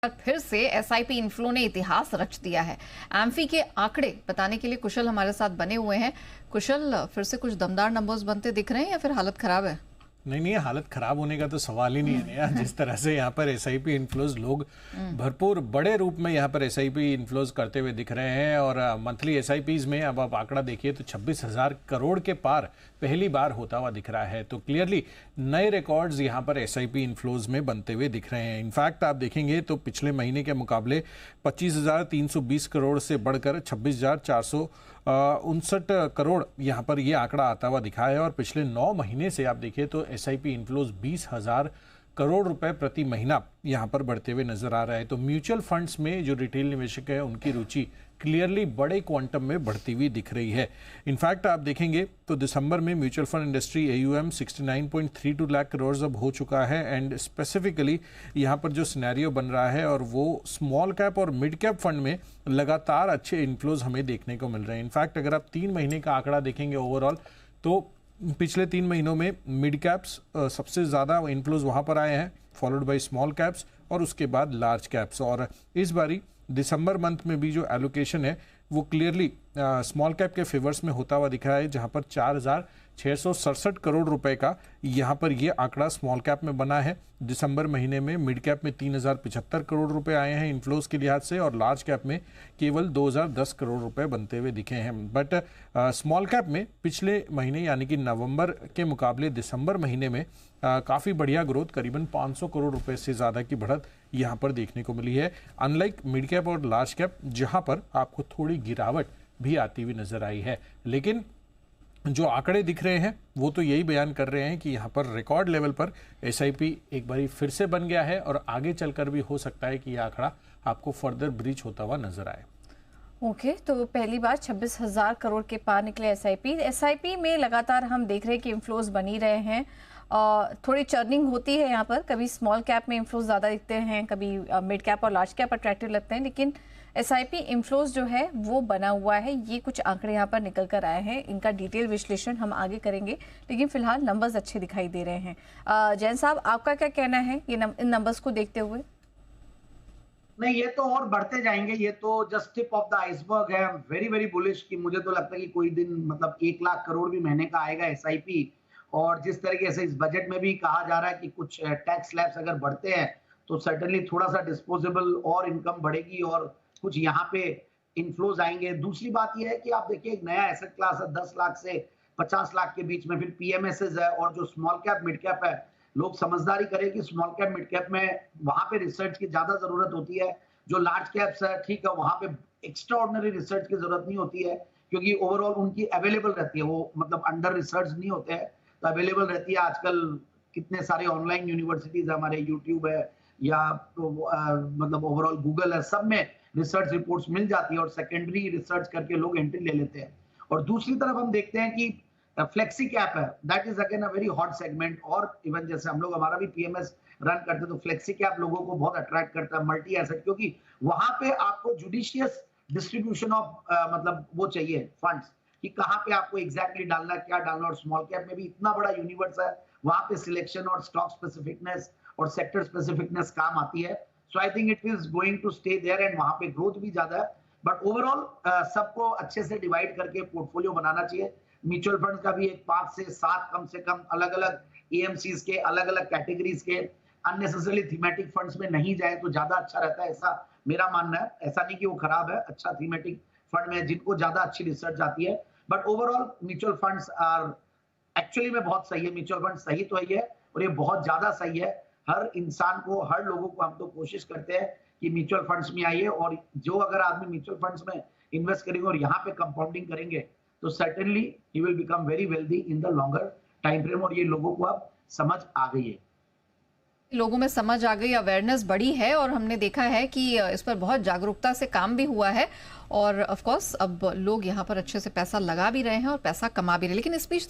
फिर से SIP inflow ने इतिहास रच दिया है। एम्फी के आंकड़े बताने के लिए कुशल हमारे साथ बने हुए हैं। कुशल, फिर से कुछ दमदार नंबर्स बनते दिख रहे हैं या फिर हालत खराब है? नहीं, हालत खराब होने का तो सवाल ही नहीं है यार। जिस तरह से यहाँ पर एसआईपी इन्फ्लोज लोग भरपूर बड़े रूप में यहाँ पर एसआईपी इन्फ्लोज करते हुए दिख रहे हैं और मंथली एसआईपीज में अब आप आंकड़ा देखिए तो 26,000 करोड़ के पार पहली बार होता हुआ दिख रहा है। तो क्लियरली नए रिकॉर्ड्स यहाँ पर एसआईपी इन्फ्लोज में बनते हुए दिख रहे हैं। इनफैक्ट आप देखेंगे तो पिछले महीने के मुकाबले 25,320 करोड़ से बढ़कर 26,459 करोड़ यहाँ पर ये आंकड़ा आता हुआ दिखा है और पिछले 9 महीने से आप देखिए तो एसआईपी इन्फ्लोज 20,000 करोड़ रुपए प्रति महीना यहाँ पर बढ़ते हुए नजर आ रहा है। तो म्यूचुअल फंड्स में जो रिटेल निवेशक है उनकी रुचि क्लियरली बड़े क्वांटम में बढ़ती हुई दिख रही है। इनफैक्ट आप देखेंगे तो दिसंबर में mutual fund industry AUM 69.32 lakh crore अब हो चुका है एंड स्पेसिफिकली यहाँ पर जो सिनेरियो बन रहा है और वो स्मॉल कैप और मिड कैप फंड में लगातार अच्छे इन्फ्लोज हमें देखने को मिल रहे हैं। इनफैक्ट अगर आप 3 महीने का आंकड़ा देखेंगे ओवरऑल तो पिछले 3 महीनों में मिड कैप्स सबसे ज़्यादा इन्फ्लोज वहाँ पर आए हैं, फॉलोड बाय स्मॉल कैप्स और उसके बाद लार्ज कैप्स। और इस बारी दिसंबर मंथ में भी जो एलोकेशन है वो क्लियरली स्मॉल कैप के फेवर्स में होता हुआ दिख रहा है, जहाँ पर 4,667 करोड़ रुपए का यहाँ पर ये आंकड़ा स्मॉल कैप में बना है। दिसंबर महीने में मिड कैप में 3,075 करोड़ रुपए आए हैं इन्फ्लोज के लिहाज से और लार्ज कैप में केवल 2,010 करोड़ रुपए बनते हुए दिखे हैं। बट स्मॉल कैप में पिछले महीने यानी कि नवंबर के मुकाबले दिसंबर महीने में काफ़ी बढ़िया ग्रोथ, करीबन 500 करोड़ रुपए से ज़्यादा की बढ़त यहाँ पर देखने को मिली है, अनलाइक मिड कैप और लार्ज कैप जहाँ पर आपको थोड़ी गिरावट भी आती हुई नजर आई है। लेकिन जो आंकड़े दिख रहे हैं वो तो यही बयान कर रहे हैं कि यहाँ पर रिकॉर्ड लेवल पर एसआईपी एक बारी फिर से बन गया है और आगे चलकर भी हो सकता है कि यह आंकड़ा आपको फर्दर ब्रीच होता हुआ नजर आए। ओके, तो पहली बार 26,000 करोड़ के पार निकले एसआईपी में लगातार हम देख रहे हैं कि इन्फ्लोज बनी रहे हैं। थोड़ी चर्निंग होती है यहाँ पर, कभी स्मॉल कैप में इन्फ्लोज ज़्यादा दिखते हैं, कभी मिड कैप और लार्ज कैप अट्रैक्टिव लगते हैं, लेकिन एसआईपी इन्फ्लोज जो है वो बना हुआ है। ये कुछ आंकड़े यहाँ पर निकल कर आए हैं, इनका डिटेल विश्लेषण हम आगे करेंगे, लेकिन फिलहाल नंबर्स अच्छे दिखाई दे रहे हैं। जैन साहब, आपका क्या कहना है इन नंबर्स को देखते हुए? नहीं, ये तो और बढ़ते जाएंगे, ये तो just tip of the iceberg है। वेरी वेरी बुलिश कि मुझे तो लगता है कि कोई दिन मतलब 1 लाख करोड़ भी महीने का आएगा एसआईपी। और जिस तरीके से इस बजट में भी कहा जा रहा है कि कुछ टैक्स स्लैब्स अगर बढ़ते हैं तो सर्टेनली थोड़ा सा डिस्पोजेबल और इनकम बढ़ेगी और कुछ यहाँ पे इन्फ्लोज आएंगे। दूसरी बात यह है कि आप देखिए एक नया एसेट क्लास है, 10 लाख से 50 लाख के बीच में, फिर पीएमएसएस है और जो स्मॉल कैप मिड कैप है। लोग समझदारी करें कि स्मॉल कैप मिड कैप में वहां पे रिसर्च की ज्यादा जरूरत होती है। जो लार्ज कैप्स है ठीक है, वहां पे एक्स्ट्रा ऑर्डिनरी रिसर्च की जरूरत नहीं होती है क्योंकि ओवरऑल उनकी अवेलेबल रहती है, वो मतलब अंडर रिसर्च नहीं होते हैं, तो अवेलेबल रहती है। आजकल कितने सारे ऑनलाइन यूनिवर्सिटीज है, हमारे यूट्यूब है या मतलब ओवरऑल गूगल है, सब में रिसर्च रिपोर्ट्स मिल जाती है और सेकेंडरी रिसर्च करके लोग एंट्री ले लेते हैं। और दूसरी तरफ हम देखते हैं कि फ्लेक्सी कैप है, that is again a very hot segment. और इवन जैसे हम लोग हमारा भी पीएमएस रन करते हैं तो फ्लेक्सी कैप लोगों को बहुत अट्रैक्ट करता है, मल्टी एसेट, क्योंकि वहां पे आपको जुडिशियस डिस्ट्रीब्यूशन ऑफ मतलब वो चाहिए फंड्स कि कहाँ पे आपको एग्जैक्टली डालना है, क्या डालना। और स्मॉल कैप में भी इतना बड़ा यूनिवर्स है, वहां पे सिलेक्शन और स्टॉक स्पेसिफिकनेस और सेक्टर स्पेसिफिकनेस काम आती है। So I think it is going to stay there and वहां पे ग्रोथ भी ज्यादा है। बट ओवरऑल सबको अच्छे से डिवाइड करके पोर्टफोलियो बनाना चाहिए। म्यूचुअल फंड का भी एक 5 से 7 कम से कम अलग अलग एएमसीज के, अलग अलग कैटेगरीज के, अननेसेसरली थीमेटिक फंड्स में नहीं जाए तो ज्यादा अच्छा रहता है, ऐसा मेरा मानना है। ऐसा नहीं कि वो खराब है, अच्छा थीमेटिक फंड में जिनको ज्यादा अच्छी रिसर्च आती है। But overall mutual funds are actually में बहुत सही है। म्यूचुअल फंड सही तो ही है और ये बहुत ज्यादा सही है। हर इंसान को, हर लोगों को हम तो कोशिश करते हैं कि म्यूचुअल फंड्स में आइए और जो अगर आदमी म्यूचुअल फंड्स में इन्वेस्ट करेंगे और यहाँ पे कंपाउंडिंग करेंगे तो certainly he will become very wealthy in the longer time frame. और ये लोगों को अब समझ आ गई है, लोगों में समझ आ गई, अवेयरनेस बढ़ी है और हमने देखा है कि इस पर बहुत जागरूकता से काम भी हुआ है और ऑफ कोर्स अब लोग यहाँ पर अच्छे से पैसा लगा भी रहे हैं और पैसा कमा भी रहे हैं। लेकिन इस बीच